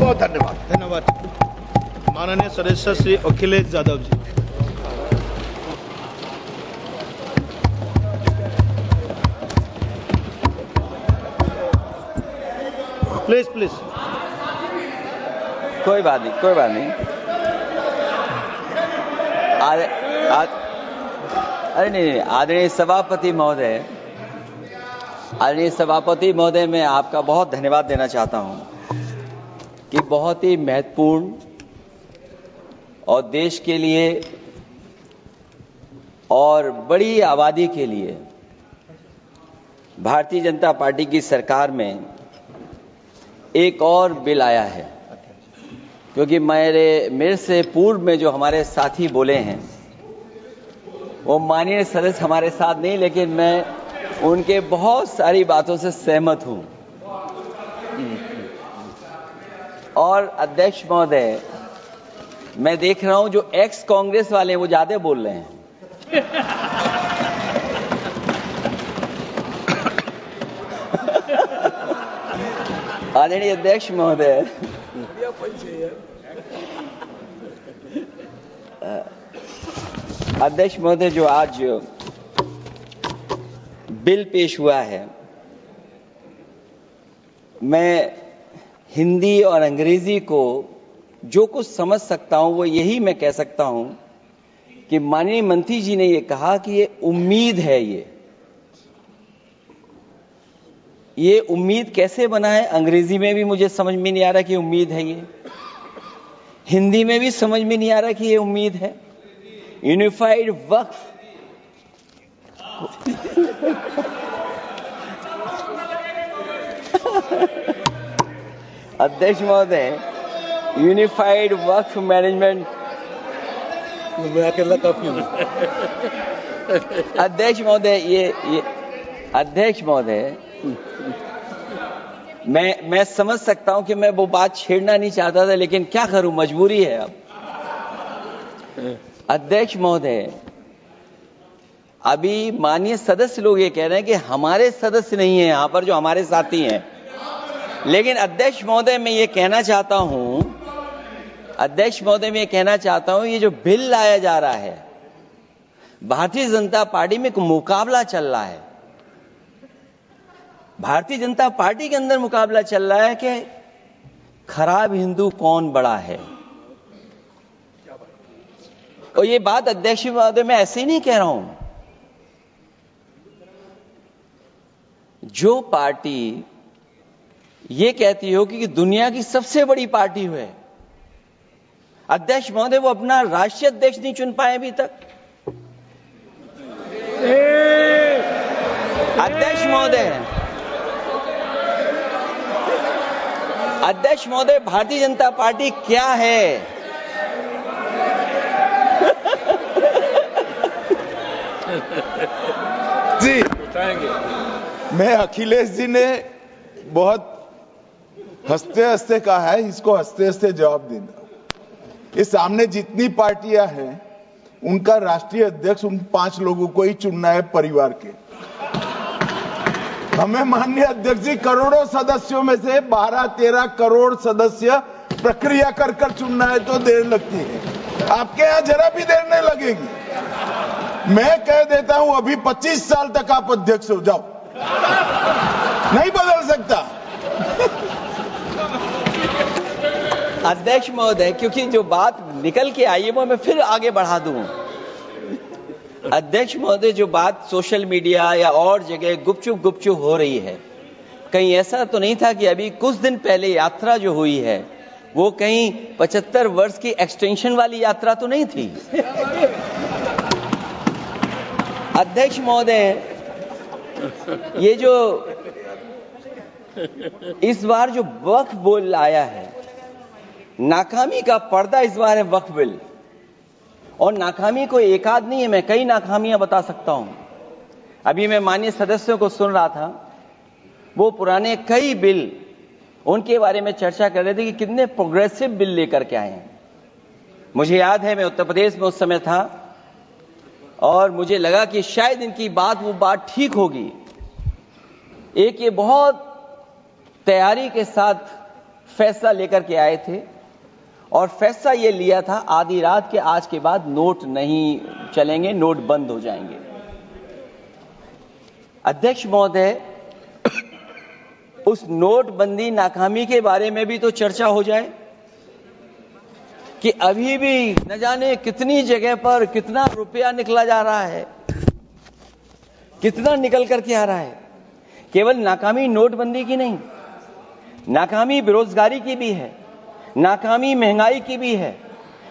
बहुत धन्यवाद। धन्यवाद। माननीय सदस्य श्री अखिलेश यादव जी। Please please. कोई बात नहीं, कोई बात नहीं। अरे नहीं, आदरणीय सभापति महोदय, मैं आपका बहुत धन्यवाद देना चाहता हूं कि बहुत ही महत्वपूर्ण और देश के लिए और बड़ी आबादी के लिए भारतीय जनता पार्टी की सरकार में एक और बिल आया है। क्योंकि मेरे से पूर्व में जो हमारे साथी बोले हैं वो माननीय सदस्य हमारे साथ नहीं, लेकिन मैं उनके बहुत सारी बातों से सहमत हूं। और अध्यक्ष महोदय, मैं देख रहा हूं जो एक्स कांग्रेस वाले हैं वो ज्यादा बोल रहे हैं। आदरणीय अध्यक्ष महोदय, जो आज बिल पेश हुआ है, मैं हिंदी और अंग्रेजी को जो कुछ समझ सकता हूं वो यही मैं कह सकता हूं कि माननीय मंत्री जी ने ये कहा कि ये उम्मीद है। ये उम्मीद कैसे बना है, अंग्रेजी में भी मुझे समझ में नहीं आ रहा कि उम्मीद है, ये हिंदी में भी समझ में नहीं आ रहा कि ये उम्मीद है। यूनिफाइड वक्फ अध्यक्ष महोदय, यूनिफाइड वक्फ मैनेजमेंट, अध्यक्ष महोदय, मैं समझ सकता हूं कि मैं वो बात छेड़ना नहीं चाहता था, लेकिन क्या करूं, मजबूरी है अब। अध्यक्ष महोदय, अभी माननीय सदस्य लोग ये कह रहे हैं कि हमारे सदस्य नहीं है यहां पर जो हमारे साथी हैं, लेकिन अध्यक्ष महोदय मैं ये कहना चाहता हूं, ये जो बिल लाया जा रहा है, भारतीय जनता पार्टी में एक मुकाबला चल रहा है। भारतीय जनता पार्टी के अंदर मुकाबला चल रहा है कि खराब हिंदू कौन बड़ा है। और ये बात अध्यक्ष महोदय मैं ऐसे ही नहीं कह रहा हूं। जो पार्टी ये कहती हो कि दुनिया की सबसे बड़ी पार्टी है, अध्यक्ष महोदय वो अपना राष्ट्रीय अध्यक्ष नहीं चुन पाए अभी तक। अध्यक्ष महोदय, भारतीय जनता पार्टी क्या है? जी, मैं अखिलेश जी ने बहुत हंसते हंसते कहा है, इसको हंसते हंसते जवाब देना। ये सामने जितनी पार्टियां हैं उनका राष्ट्रीय अध्यक्ष उन 5 लोगों को ही चुनना है परिवार के। हमें माननीय अध्यक्ष जी करोड़ों सदस्यों में से 12-13 करोड़ सदस्य प्रक्रिया कर चुनना है तो देर लगती है। आपके यहां जरा भी देर नहीं लगेगी। मैं कह देता हूं अभी 25 साल तक आप अध्यक्ष हो जाओ, नहीं बदल सकता। अध्यक्ष महोदय, क्योंकि जो बात निकल के आई है वो मैं फिर आगे बढ़ा दूं। अध्यक्ष महोदय, जो बात सोशल मीडिया या और जगह गुपचुप हो रही है, कहीं ऐसा तो नहीं था कि अभी कुछ दिन पहले यात्रा जो हुई है वो कहीं 75 वर्ष की एक्सटेंशन वाली यात्रा तो नहीं थी। अध्यक्ष महोदय, ये जो इस बार जो वक्फ बिल आया है, नाकामी का पर्दा इस बार है वक्फ बिल। और नाकामी को एक आध नहीं है, मैं कई नाकामियां बता सकता हूं। अभी मैं माननीय सदस्यों को सुन रहा था, वो पुराने कई बिल उनके बारे में चर्चा कर रहे थे कि कितने प्रोग्रेसिव बिल लेकर के आए हैं। मुझे याद है मैं उत्तर प्रदेश में उस समय था और मुझे लगा कि शायद इनकी वो बात ठीक होगी। एक ये बहुत तैयारी के साथ फैसला लेकर के आए थे और फैसला ये लिया था आधी रात के आज के बाद नोट नहीं चलेंगे, नोट बंद हो जाएंगे। अध्यक्ष महोदय, उस नोटबंदी नाकामी के बारे में भी तो चर्चा हो जाए कि अभी भी न जाने कितनी जगह पर कितना रुपया निकला जा रहा है, कितना निकल करके आ रहा है। केवल नाकामी नोटबंदी की नहीं, नाकामी बेरोजगारी की भी है, नाकामी महंगाई की भी है,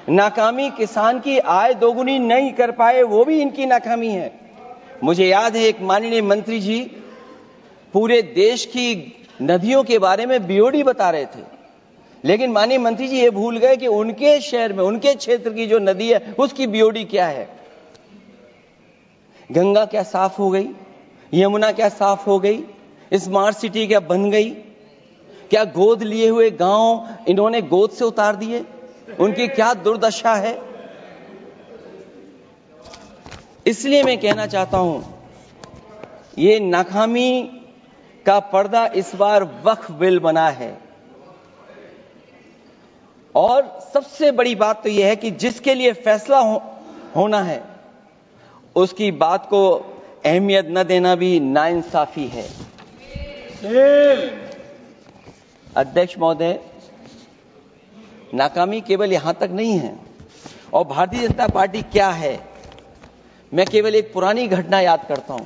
नाकामी किसान की आय दोगुनी नहीं कर पाए वो भी इनकी नाकामी है। मुझे याद है एक माननीय मंत्री जी पूरे देश की नदियों के बारे में बीओडी बता रहे थे, लेकिन माननीय मंत्री जी ये भूल गए कि उनके शहर में, उनके क्षेत्र की जो नदी है उसकी बीओडी क्या है। गंगा क्या साफ हो गई, यमुना क्या साफ हो गई, स्मार्ट सिटी क्या बन गई, क्या गोद लिए हुए गांव इन्होंने गोद से उतार दिए, उनकी क्या दुर्दशा है। इसलिए मैं कहना चाहता हूं, ये नाकामी का पर्दा इस बार वक्फ बिल बना है और सबसे बड़ी बात तो यह है कि जिसके लिए फैसला होना है उसकी बात को अहमियत न देना भी नाइंसाफी है। अध्यक्ष महोदय, नाकामी केवल यहां तक नहीं है और भारतीय जनता पार्टी क्या है, मैं केवल एक पुरानी घटना याद करता हूं।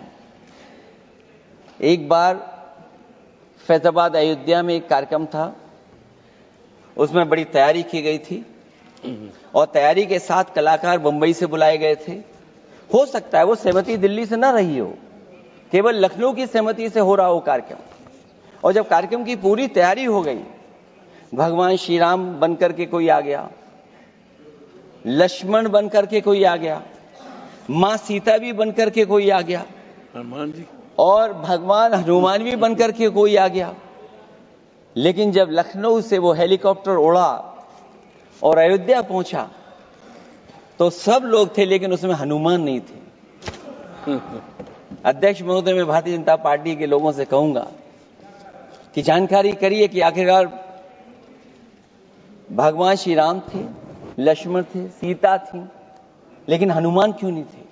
एक बार फैजाबाद अयोध्या में एक कार्यक्रम था, उसमें बड़ी तैयारी की गई थी और तैयारी के साथ कलाकार मुंबई से बुलाए गए थे। हो सकता है वो सहमति दिल्ली से ना रही हो, केवल लखनऊ की सहमति से हो रहा हो कार्यक्रम। और जब कार्यक्रम की पूरी तैयारी हो गई, भगवान श्री राम बनकर के कोई आ गया, लक्ष्मण बनकर के कोई आ गया, मां सीता भी बनकर के कोई आ गया, हनुमान जी और भगवान हनुमान भी बनकर के कोई आ गया। लेकिन जब लखनऊ से वो हेलीकॉप्टर उड़ा और अयोध्या पहुंचा तो सब लोग थे, लेकिन उसमें हनुमान नहीं थे। अध्यक्ष महोदय, मैं भारतीय जनता पार्टी के लोगों से कहूंगा कि जानकारी करिए कि आखिरकार भगवान श्री राम थे, लक्ष्मण थे, सीता थी, लेकिन हनुमान क्यों नहीं थे?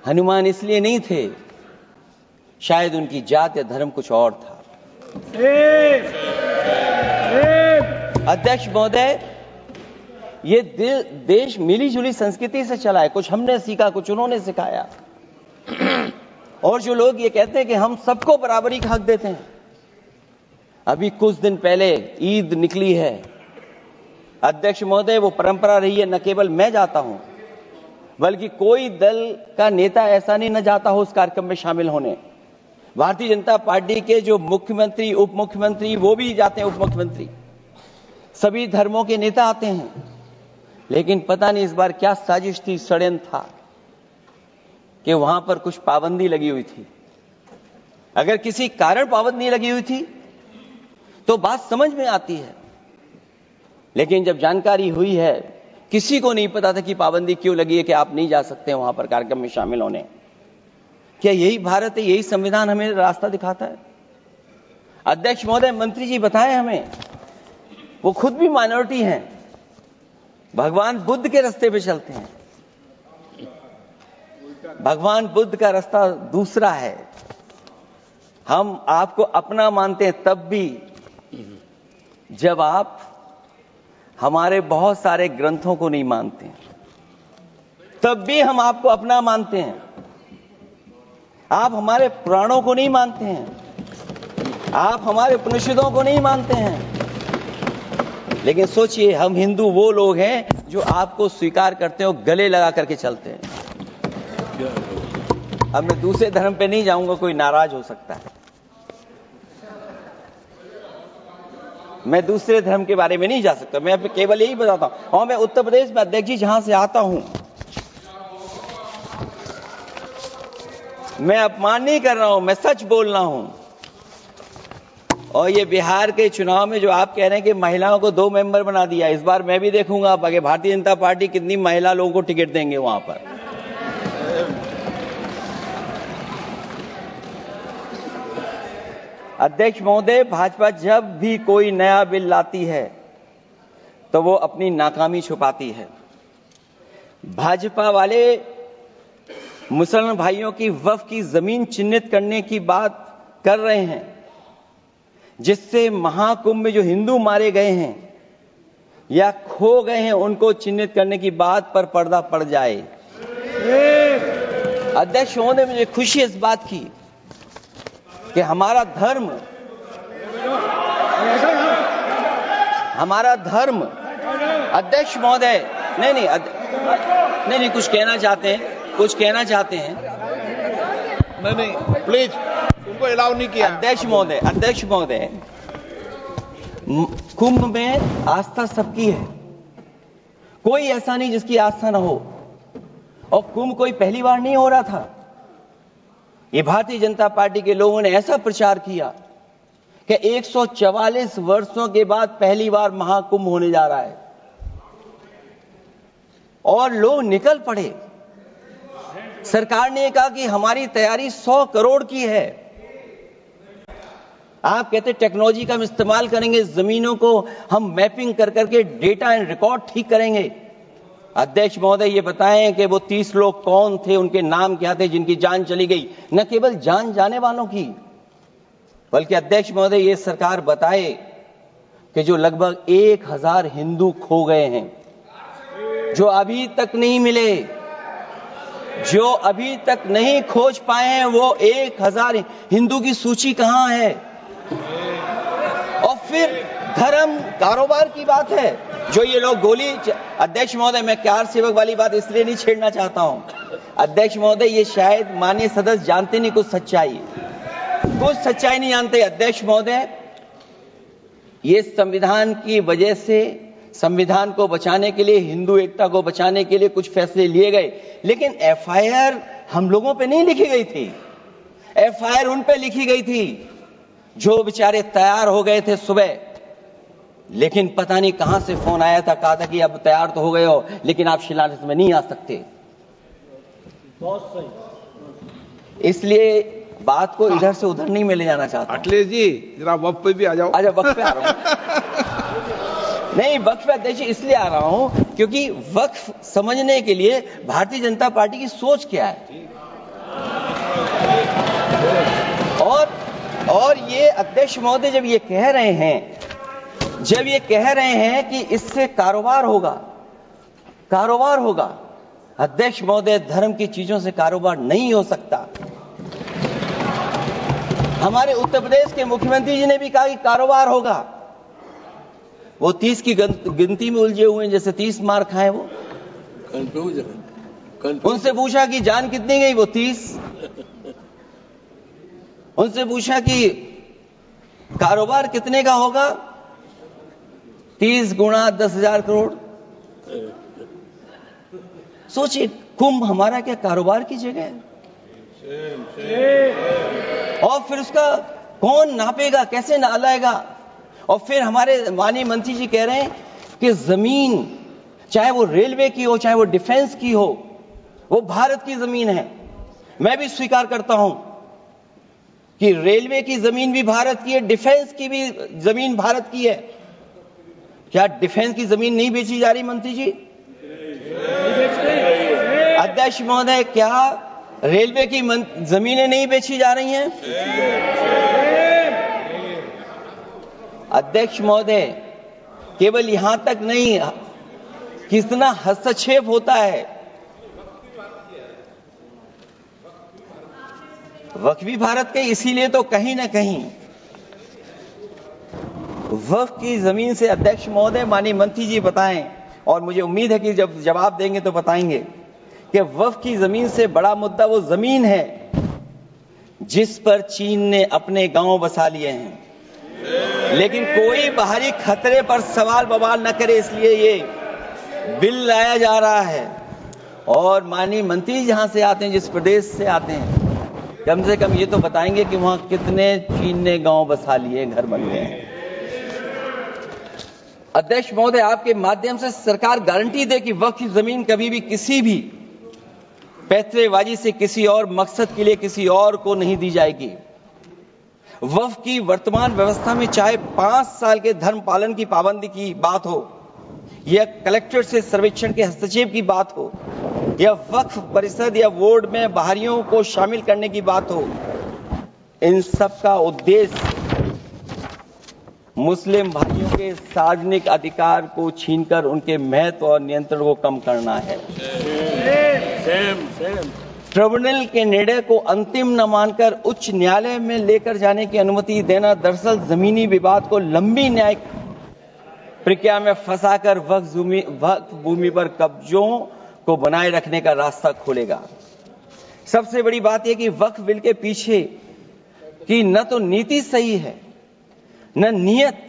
हनुमान इसलिए नहीं थे, शायद उनकी जात या धर्म कुछ और था। अध्यक्ष महोदय, ये देश मिली जुली संस्कृति से चला है, कुछ हमने सीखा, कुछ उन्होंने सिखाया। और जो लोग ये कहते हैं कि हम सबको बराबरी का हक देते हैं, अभी कुछ दिन पहले ईद निकली है। अध्यक्ष महोदय, वो परंपरा रही है, न केवल मैं जाता हूं बल्कि कोई दल का नेता ऐसा नहीं न जाता हो उस कार्यक्रम में शामिल होने। भारतीय जनता पार्टी के जो मुख्यमंत्री, उप मुख्यमंत्री, वो भी जाते हैं, उप मुख्यमंत्री, सभी धर्मों के नेता आते हैं। लेकिन पता नहीं इस बार क्या साजिश थी, षड्यंत्र था कि वहां पर कुछ पाबंदी लगी हुई थी। अगर किसी कारण पाबंदी लगी हुई थी तो बात समझ में आती है, लेकिन जब जानकारी हुई है, किसी को नहीं पता था कि पाबंदी क्यों लगी है कि आप नहीं जा सकते वहां पर कार्यक्रम में शामिल होने। क्या यही भारत है, यही संविधान हमें रास्ता दिखाता है? अध्यक्ष महोदय, मंत्री जी बताएं हमें, वो खुद भी माइनॉरिटी हैं, भगवान बुद्ध के रास्ते पे चलते हैं। भगवान बुद्ध का रास्ता दूसरा है। हम आपको अपना मानते हैं तब भी जब आप हमारे बहुत सारे ग्रंथों को नहीं मानते, तब भी हम आपको अपना मानते हैं। आप हमारे पुराणों को नहीं मानते हैं, आप हमारे उपनिषदों को नहीं मानते हैं, लेकिन सोचिए, हम हिंदू वो लोग हैं जो आपको स्वीकार करते हैं और गले लगा करके चलते हैं। अब मैं दूसरे धर्म पे नहीं जाऊंगा, कोई नाराज हो सकता है। मैं दूसरे धर्म के बारे में नहीं जा सकता, मैं केवल यही बताता हूं। और मैं उत्तर प्रदेश में, अध्यक्ष जी, जहां से आता हूं, मैं अपमान नहीं कर रहा हूं, मैं सच बोल रहा हूं। और ये बिहार के चुनाव में जो आप कह रहे हैं कि महिलाओं को 2 मेंबर बना दिया, इस बार मैं भी देखूंगा आप आगे भारतीय जनता पार्टी कितनी महिला लोगों को टिकट देंगे वहां पर। अध्यक्ष महोदय, भाजपा जब भी कोई नया बिल लाती है तो वो अपनी नाकामी छुपाती है। भाजपा वाले मुसलमान भाइयों की वक्फ की जमीन चिन्हित करने की बात कर रहे हैं, जिससे महाकुंभ में जो हिंदू मारे गए हैं या खो गए हैं उनको चिन्हित करने की बात पर पर्दा पड़ जाए। अध्यक्ष महोदय, मुझे खुशी इस बात की कि हमारा धर्म अध्यक्ष महोदय नहीं कुछ कहना चाहते हैं नहीं प्लीज, उनको अलाउ नहीं किया। अध्यक्ष महोदय, कुंभ में आस्था सबकी है, कोई ऐसा नहीं जिसकी आस्था ना हो। और कुंभ कोई पहली बार नहीं हो रहा था। ये भारतीय जनता पार्टी के लोगों ने ऐसा प्रचार किया कि 144 वर्षों के बाद पहली बार महाकुंभ होने जा रहा है और लोग निकल पड़े। सरकार ने कहा कि हमारी तैयारी 100 करोड़ की है। आप कहते टेक्नोलॉजी का हम इस्तेमाल करेंगे, जमीनों को हम मैपिंग कर करके डेटा एंड रिकॉर्ड ठीक करेंगे। अध्यक्ष महोदय, ये बताएं कि वो 30 लोग कौन थे, उनके नाम क्या थे जिनकी जान चली गई, न केवल जान जाने वालों की, बल्कि अध्यक्ष महोदय ये सरकार बताए कि जो लगभग 1000 हिंदू खो गए हैं, जो अभी तक नहीं मिले, जो अभी तक नहीं खोज पाए हैं, वो 1000 हिंदू की सूची कहां है? और फिर धर्म कारोबार की बात है जो ये लोग गोली। अध्यक्ष महोदय, मैं कार सेवक वाली बात इसलिए नहीं छेड़ना चाहता हूं। अध्यक्ष महोदय, ये शायद माननीय सदस्य जानते नहीं कुछ सच्चाई नहीं जानते। अध्यक्ष महोदय, ये संविधान की वजह से, संविधान को बचाने के लिए, हिंदू एकता को बचाने के लिए कुछ फैसले लिए गए, लेकिन एफआईआर हम लोगों पे नहीं लिखी गई थी। एफआईआर उन पे लिखी गई थी जो बेचारे तैयार हो गए थे सुबह, लेकिन पता नहीं कहां से फोन आया था, कहा था कि अब तैयार तो हो गए हो लेकिन आप शिलान्यास में नहीं आ सकते। बहुत सही। इसलिए बात को इधर से उधर नहीं में ले जाना चाहता। अखिलेश जी, जरा वक्त पे भी आ जाओ। अच्छा, वक्त पे आ रहा हूं। नहीं, वक्त पे अध्यक्ष इसलिए आ रहा हूं क्योंकि वक्त समझने के लिए भारतीय जनता पार्टी की सोच क्या है। और ये अध्यक्ष महोदय जब ये कह रहे हैं कि इससे कारोबार होगा, अध्यक्ष महोदय, धर्म की चीजों से कारोबार नहीं हो सकता। हमारे उत्तर प्रदेश के मुख्यमंत्री जी ने भी कहा कि कारोबार होगा। वो 30 की गिनती में उलझे हुए हैं, जैसे 30 मार खाए वो। उनसे पूछा कि जान कितनी गई, वो 30। उनसे पूछा कि कारोबार कितने का होगा, 30 गुणा 10,000 करोड़। सोचिए, कुंभ हमारा क्या कारोबार की जगह है? और फिर उसका कौन नापेगा, कैसे नालाएगा? और फिर हमारे माननीय मंत्री जी कह रहे हैं कि जमीन, चाहे वो रेलवे की हो, चाहे वो डिफेंस की हो, वो भारत की जमीन है। मैं भी स्वीकार करता हूं कि रेलवे की जमीन भी भारत की है, डिफेंस की भी जमीन भारत की है। क्या डिफेंस की जमीन नहीं बेची जा रही मंत्री जी? अध्यक्ष महोदय, क्या रेलवे की जमीनें नहीं बेची जा रही हैं? अध्यक्ष महोदय, केवल यहां तक नहीं, कितना हस्तक्षेप होता है। वक्फ भी भारत के, इसीलिए तो कहीं ना कहीं वक्फ की जमीन से, अध्यक्ष महोदय, माननीय मंत्री जी बताएं, और मुझे उम्मीद है कि जब जवाब देंगे तो बताएंगे कि वक्फ की जमीन से बड़ा मुद्दा वो जमीन है जिस पर चीन ने अपने गांव बसा लिए हैं, लेकिन कोई बाहरी खतरे पर सवाल बवाल न करे, इसलिए ये बिल लाया जा रहा है। और माननीय मंत्री जहां से आते हैं, जिस प्रदेश से आते हैं, कम से कम ये तो बताएंगे कि वहां कितने चीन ने गांव बसा लिए, घर बन गए हैं। अध्यक्ष महोदय, आपके माध्यम से सरकार गारंटी दे कि वक्फ की जमीन कभी भी किसी भी पैतरेबाजी से किसी और मकसद के लिए किसी और को नहीं दी जाएगी। वक्फ की वर्तमान व्यवस्था में चाहे 5 साल के धर्म पालन की पाबंदी की बात हो, या कलेक्टर से सर्वेक्षण के हस्तक्षेप की बात हो, या वक्फ परिषद या बोर्ड में बाहरियों को शामिल करने की बात हो, इन सब का उद्देश्य मुस्लिम भाइयों के सार्वजनिक अधिकार को छीनकर उनके महत्व और नियंत्रण को कम करना है। ट्रिब्यूनल के निर्णय को अंतिम न मानकर उच्च न्यायालय में लेकर जाने की अनुमति देना दरअसल जमीनी विवाद को लंबी न्यायिक प्रक्रिया में फंसाकर वक्फ भूमि पर कब्जों को बनाए रखने का रास्ता खोलेगा। सबसे बड़ी बात यह कि वक्फ बिल के पीछे की न तो नीति सही है, न नियत।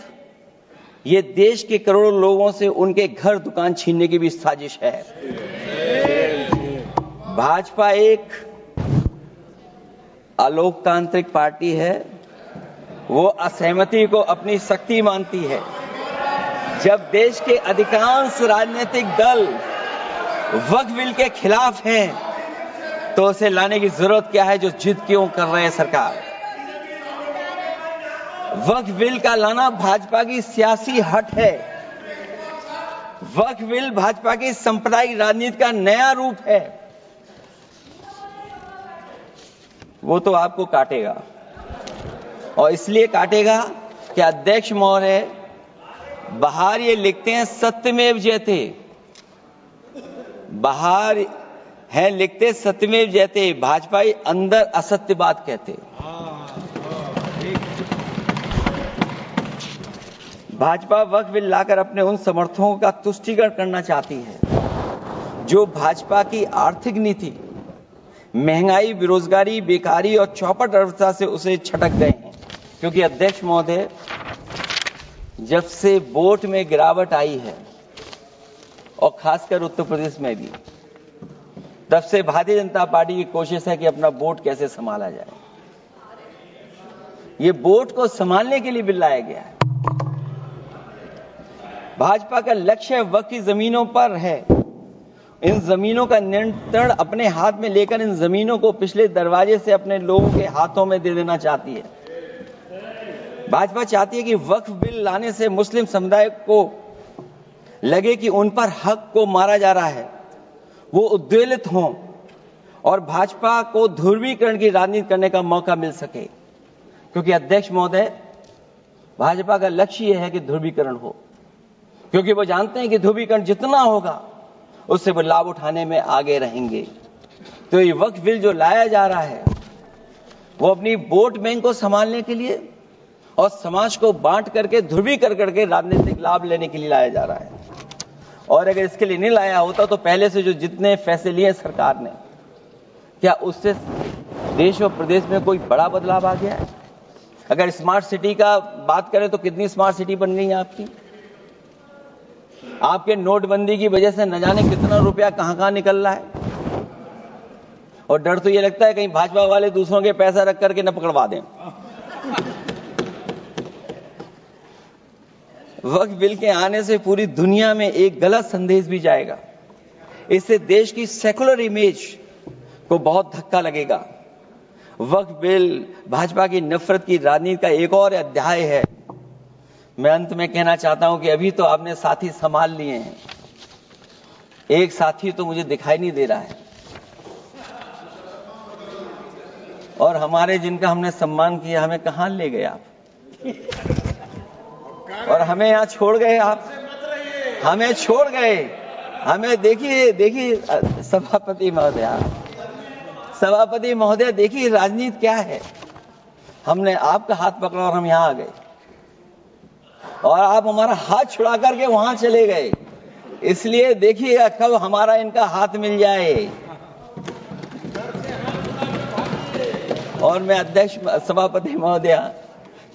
ये देश के करोड़ों लोगों से उनके घर दुकान छीनने की भी साजिश है। भाजपा एक अलोकतांत्रिक पार्टी है, वो असहमति को अपनी शक्ति मानती है। जब देश के अधिकांश राजनीतिक दल वक्फ बिल के खिलाफ हैं, तो उसे लाने की जरूरत क्या है जो जिद क्यों कर रहे हैं सरकार। वक्फ बिल का लाना भाजपा की सियासी हट है। वक्फ बिल भाजपा की सांप्रदायिक राजनीति का नया रूप है। वो तो आपको काटेगा, और इसलिए काटेगा कि अध्यक्ष महोदय बाहर ये लिखते हैं सत्यमेव जयते, बाहर है लिखते सत्यमेव जयते, भाजपाई अंदर असत्य बात कहते। भाजपा वक्फ बिल लाकर अपने उन समर्थकों का तुष्टीकरण करना चाहती है जो भाजपा की आर्थिक नीति, महंगाई, बेरोजगारी, बेकारी और चौपट अर्थव्यवस्था से उसे छटक गए हैं। क्योंकि अध्यक्ष महोदय, जब से वोट में गिरावट आई है और खासकर उत्तर प्रदेश में भी, तब से भारतीय जनता पार्टी की कोशिश है कि अपना वोट कैसे संभाला जाए। ये वोट को संभालने के लिए बिल लाया गया है। भाजपा का लक्ष्य वक्फ की जमीनों पर है। इन जमीनों का नियंत्रण अपने हाथ में लेकर इन जमीनों को पिछले दरवाजे से अपने लोगों के हाथों में दे देना चाहती है। भाजपा चाहती है कि वक्फ बिल लाने से मुस्लिम समुदाय को लगे कि उन पर हक को मारा जा रहा है, वो उद्वेलित हों और भाजपा को ध्रुवीकरण की राजनीति करने का मौका मिल सके। क्योंकि अध्यक्ष महोदय, भाजपा का लक्ष्य यह है कि ध्रुवीकरण हो, क्योंकि वो जानते हैं कि ध्रुवीकरण जितना होगा उससे वो लाभ उठाने में आगे रहेंगे। तो ये वक्फ बिल जो लाया जा रहा है, वो अपनी वोट बैंक को संभालने के लिए और समाज को बांट करके ध्रुवीकरण करके राजनीतिक लाभ लेने के लिए लाया जा रहा है। और अगर इसके लिए नहीं लाया होता तो पहले से जो जितने फैसले लिए सरकार ने, क्या उससे देश और प्रदेश में कोई बड़ा बदलाव आ गया है? अगर स्मार्ट सिटी का बात करें तो कितनी स्मार्ट सिटी बन गई है आपकी? आपके नोटबंदी की वजह से न जाने कितना रुपया कहां निकल रहा है। और डर तो ये लगता है कहीं भाजपा वाले दूसरों के पैसा रख करके न पकड़वा दें। वक्फ बिल के आने से पूरी दुनिया में एक गलत संदेश भी जाएगा। इससे देश की सेकुलर इमेज को बहुत धक्का लगेगा। वक्फ बिल भाजपा की नफरत की राजनीति का एक और अध्याय है। मैं अंत में कहना चाहता हूं कि अभी तो आपने साथी संभाल लिए हैं, एक साथी तो मुझे दिखाई नहीं दे रहा है। और हमारे जिनका हमने सम्मान किया, हमें कहां ले गए आप? और हमें यहां छोड़ गए आप, हमें छोड़ गए। हमें देखिए सभापति महोदय देखिए राजनीति क्या है। हमने आपका हाथ पकड़ा और हम यहां आ गए, और आप हमारा हाथ छुड़ा करके वहां चले गए। इसलिए देखिएगा कब हमारा इनका हाथ मिल जाए। और मैं अध्यक्ष सभापति महोदय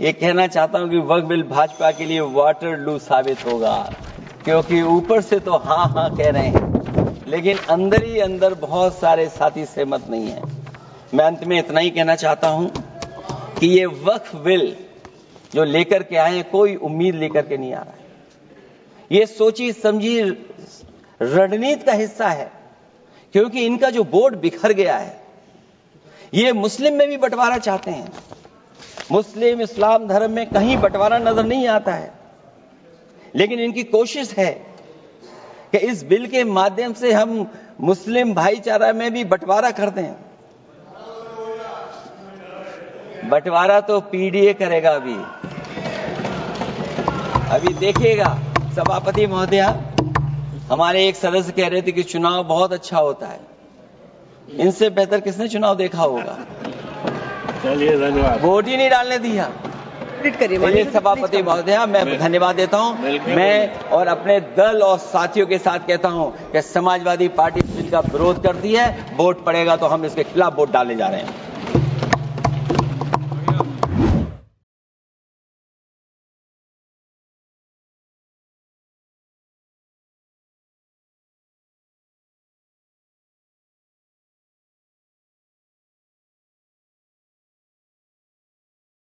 ये कहना चाहता हूं कि वक्फ बिल भाजपा के लिए वाटरलू साबित होगा, क्योंकि ऊपर से तो हाँ कह रहे हैं, लेकिन अंदर ही अंदर बहुत सारे साथी सहमत नहीं है। मैं अंत में इतना ही कहना चाहता हूं कि ये वक्फ बिल जो लेकर के आए, कोई उम्मीद लेकर के नहीं आ रहा है। ये सोची समझी रणनीति का हिस्सा है, क्योंकि इनका जो बोर्ड बिखर गया है, ये मुस्लिम में भी बंटवारा चाहते हैं। मुस्लिम इस्लाम धर्म में कहीं बंटवारा नजर नहीं आता है, लेकिन इनकी कोशिश है कि इस बिल के माध्यम से हम मुस्लिम भाईचारा में भी बंटवारा कर दें। बंटवारा तो पीडीए करेगा। अभी देखिएगा। सभापति महोदया, हमारे एक सदस्य कह रहे थे कि चुनाव बहुत अच्छा होता है। इनसे बेहतर किसने चुनाव देखा होगा? चलिए, धन्यवाद। वोट ही नहीं डालने दिया। करिए सभापति महोदया, मैं धन्यवाद देता हूं। मैं और अपने दल और साथियों के साथ कहता हूं कि समाजवादी पार्टी बिल का विरोध करती है। वोट पड़ेगा तो हम इसके खिलाफ वोट डालने जा रहे हैं।